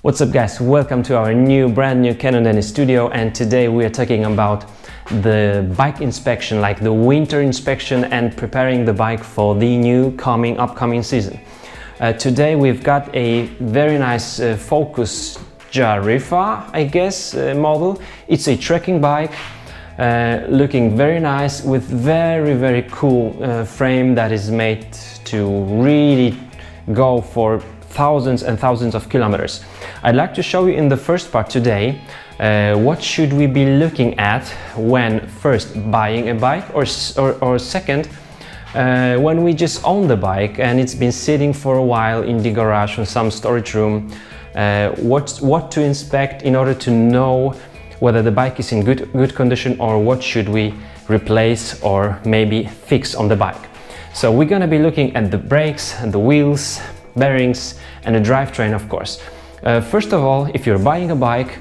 What's up guys, welcome to our brand new Canon Dennis studio, and today we are talking about the bike inspection, like the winter inspection and preparing the bike for the new upcoming season. Today we've got a very nice Focus Jarifa, I guess, model. It's a trekking bike, looking very nice with very cool frame that is made to really go for thousands and thousands of kilometers. I'd like to show you in the first part today what should we be looking at when first buying a bike, or second when we just own the bike and it's been sitting for a while in the garage or some storage room. What to inspect in order to know whether the bike is in good condition, or what should we replace or maybe fix on the bike. So we're gonna be looking at the brakes and the wheels, bearings and the drivetrain, of course. First of all, if you're buying a bike,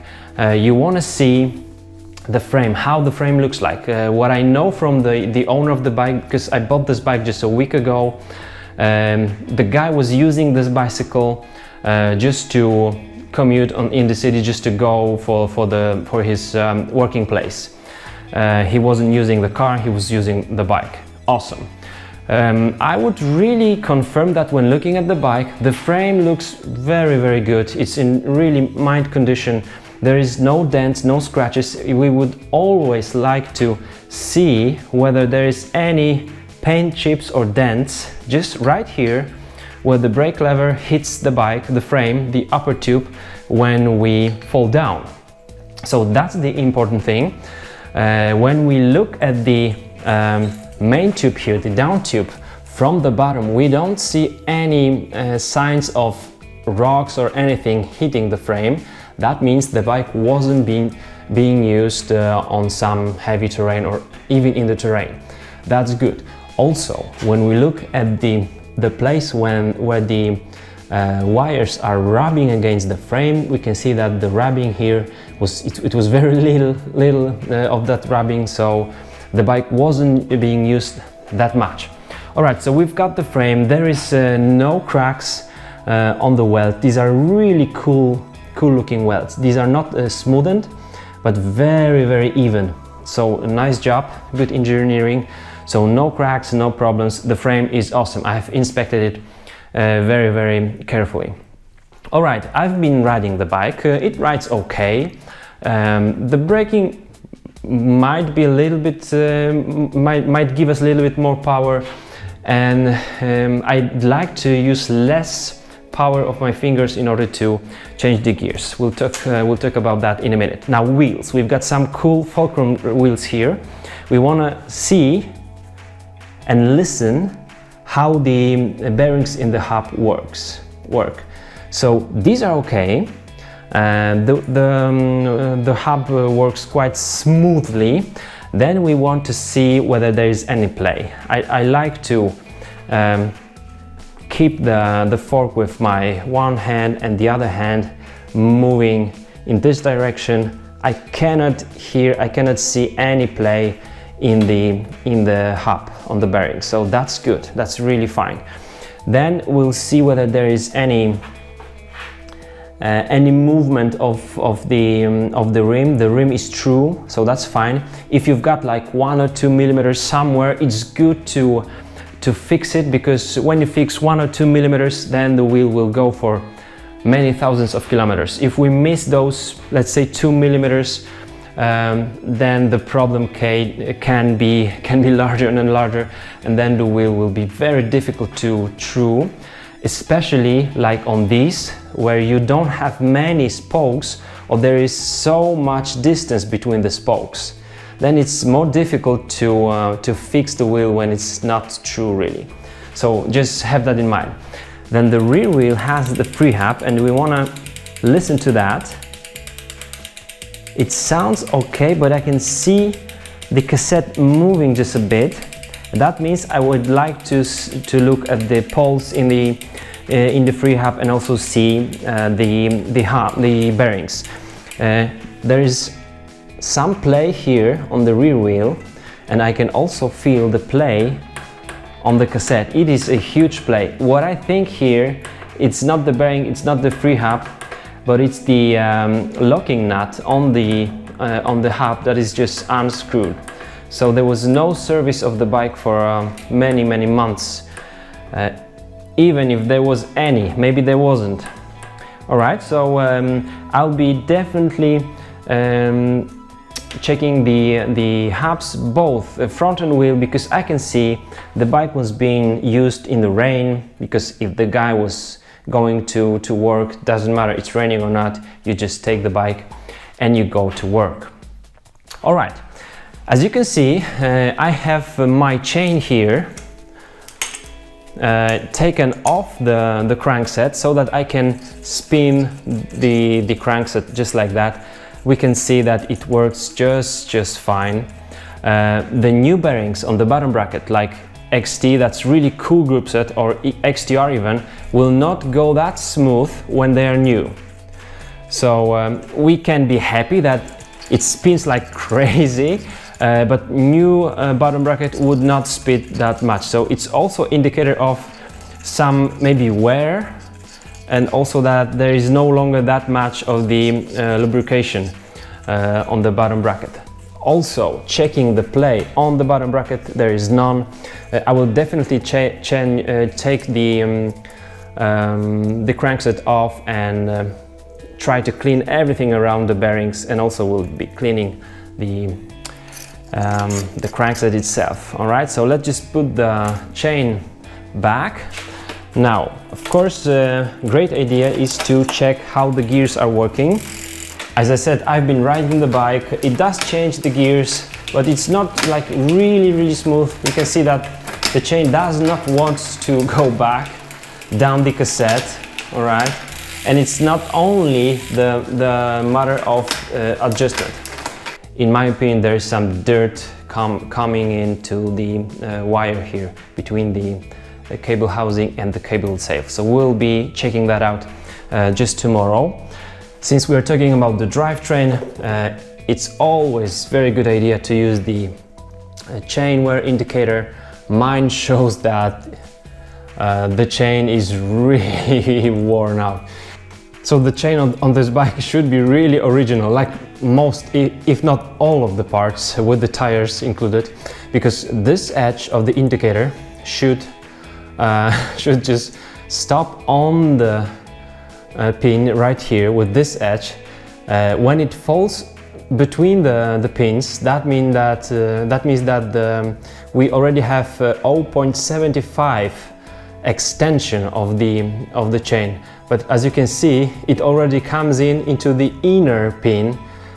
you want to see the frame, how the frame looks like. What I know from the owner of the bike, because I bought this bike just a week ago, the guy was using this bicycle just to commute in the city, just to go for his working place. He wasn't using the car, he was using the bike. Awesome. I would really confirm that when looking at the bike, the frame looks very good. It's in really mild condition. There is no dents, no scratches. We would always like to see whether there is any paint chips or dents just right here where the brake lever hits the bike, the frame, the upper tube when we fall down. So that's the important thing. When we look at the main tube here, the down tube, from the bottom, we don't see any signs of rocks or anything hitting the frame. That means the bike wasn't being used on some heavy terrain or even in the terrain. That's good. Also, when we look at the place where the wires are rubbing against the frame, we can see that the rubbing here was very little of that rubbing, so the bike wasn't being used that much. Alright, so we've got the frame. There is no cracks on the weld. These are really cool looking welds. These are not smoothened, but very even. So a nice job, good engineering. So no cracks, no problems. The frame is awesome. I have inspected it very carefully. Alright, I've been riding the bike. It rides okay. The braking might be a little bit, might give us a little bit more power, and I'd like to use less power of my fingers in order to change the gears. We'll talk about that in a minute. Now, wheels. We've got some cool fulcrum wheels here. We want to see and listen how the bearings in the hub work. So these are okay. The hub works quite smoothly. Then we want to see whether there is any play. I like to keep the fork with my one hand and the other hand moving in this direction. I cannot see any play in the hub on the bearing, so that's good. That's really fine. Then we'll see whether there is any movement of the rim. The rim is true, so that's fine. If you've got like 1 or 2 millimeters somewhere, it's good to fix it, because when you fix 1 or 2 millimeters, then the wheel will go for many thousands of kilometers. If we miss those, let's say 2 millimeters, then the problem can be larger and larger, and then the wheel will be very difficult to true. Especially like on these, where you don't have many spokes, or there is so much distance between the spokes. Then it's more difficult to fix the wheel when it's not true really. So just have that in mind. Then the rear wheel has the prehab, and we want to listen to that. It sounds okay, but I can see the cassette moving just a bit. That means I would like to look at the pulse in the free hub, and also see the bearings. There is some play here on the rear wheel, and I can also feel the play on the cassette. It is a huge play. What I think here, it's not the bearing, it's not the free hub. but it's the locking nut on the hub that is just unscrewed. So there was no service of the bike for many months, even if there was any. Maybe there wasn't. Alright, so I'll be definitely checking the hubs, both the front and wheel, because I can see the bike was being used in the rain, because if the guy was going to work, doesn't matter it's raining or not, you just take the bike and you go to work. All right, as you can see, I have my chain here taken off the crankset so that I can spin the crankset just like that. We can see that it works just fine. The new bearings on the bottom bracket, like XT, that's really cool group set, or XTR even, will not go that smooth when they are new. So we can be happy that it spins like crazy, but new bottom bracket would not spin that much. So it's also indicator of some maybe wear, and also that there is no longer that much of the lubrication on the bottom bracket. Also checking the play on the bottom bracket, there is none. I will definitely take the crankset off and try to clean everything around the bearings, and also will be cleaning the crankset itself. All right, so let's just put the chain back. Now, of course, a great idea is to check how the gears are working. As I said, I've been riding the bike. It does change the gears, but it's not like really smooth. You can see that the chain does not want to go back down the cassette. All right, and it's not only the matter of adjustment. In my opinion, there is some dirt coming into the wire here between the cable housing and the cable itself. So we'll be checking that out just tomorrow. Since we are talking about the drivetrain, it's always very good idea to use the chain wear indicator. Mine shows that the chain is really worn out. So the chain on this bike should be really original, like most, if not all of the parts, with the tires included, because this edge of the indicator should just stop on the pin right here with this edge. When it falls between the pins, that means that we already have 0.75 extension of the chain. But as you can see, it already comes into the inner pin,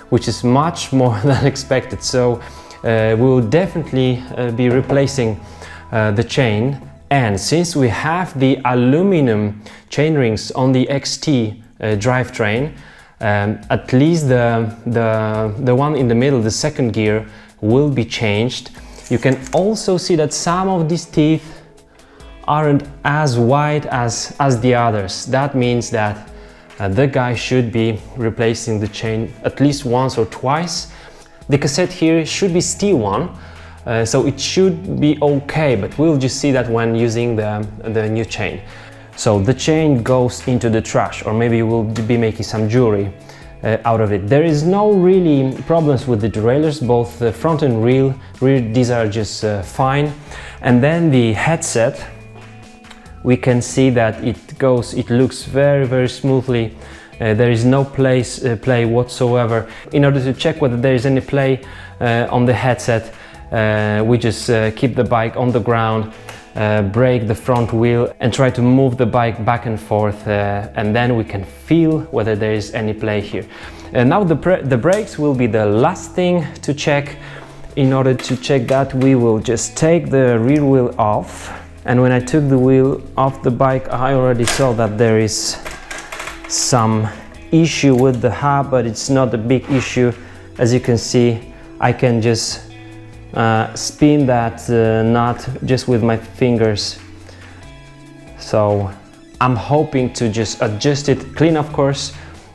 which is much more than expected. So we will definitely be replacing the chain. And since we have the aluminum chain rings on the XT drivetrain, at least the one in the middle, the second gear, will be changed. You can also see that some of these teeth aren't as wide as the others. That means that the guy should be replacing the chain at least once or twice. The cassette here should be steel one, so it should be okay, but we'll just see that when using the new chain. So the chain goes into the trash, or maybe we'll be making some jewelry out of it. There is no really problems with the derailleurs, both the front and rear, these are just fine. And then the headset, we can see that it looks very smoothly. There is no play whatsoever. In order to check whether there is any play on the headset, we just keep the bike on the ground, brake the front wheel and try to move the bike back and forth, and then we can feel whether there is any play here. And now the brakes will be the last thing to check. In order to check that, we will just take the rear wheel off. And when I took the wheel off the bike, I already saw that there is some issue with the hub, but it's not a big issue. As you can see, I can just spin that nut just with my fingers. So I'm hoping to just adjust it, clean of course,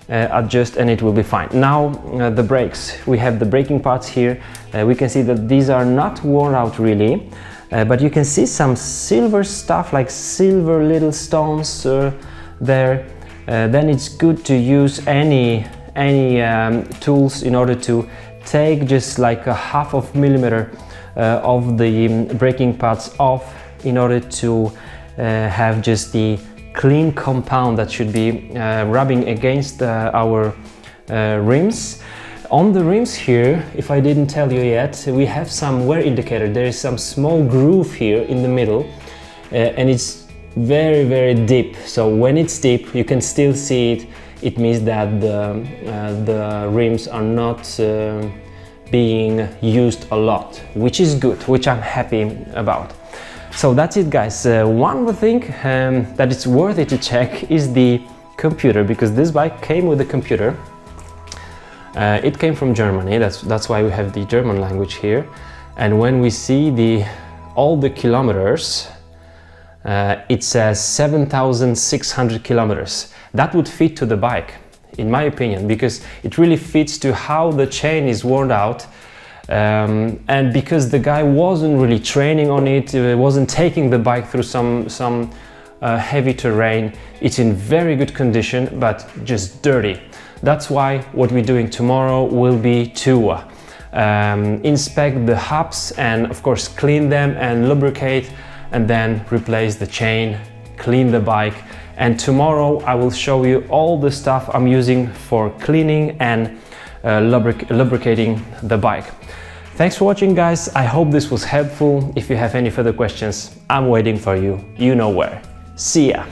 adjust, and it will be fine. Now the brakes, we have the braking parts here. We can see that these are not worn out really, but you can see some silver stuff, like silver little stones there. then it's good to use any tools in order to take just like a half of millimeter of the braking pads off, in order to have just the clean compound that should be rubbing against our rims. On the rims here, if I didn't tell you yet, we have some wear indicator. There is some small groove here in the middle, and it's very deep. So when it's deep, you can still see it. It means that the rims are not being used a lot, which is good, which I'm happy about. So that's it, guys. One more thing that it's worth it to check is the computer, because this bike came with a computer. It came from Germany, that's why we have the German language here. And when we see all the kilometers, it says 7,600 kilometers. That would fit to the bike, in my opinion, because it really fits to how the chain is worn out. And because the guy wasn't really training on it, wasn't taking the bike through some heavy terrain. It's in very good condition, but just dirty. That's why what we're doing tomorrow will be to inspect the hubs and of course clean them and lubricate, and then replace the chain, clean the bike. And tomorrow I will show you all the stuff I'm using for cleaning and lubricating the bike. Thanks for watching, guys. I hope this was helpful. If you have any further questions, I'm waiting for you. You know where. See ya!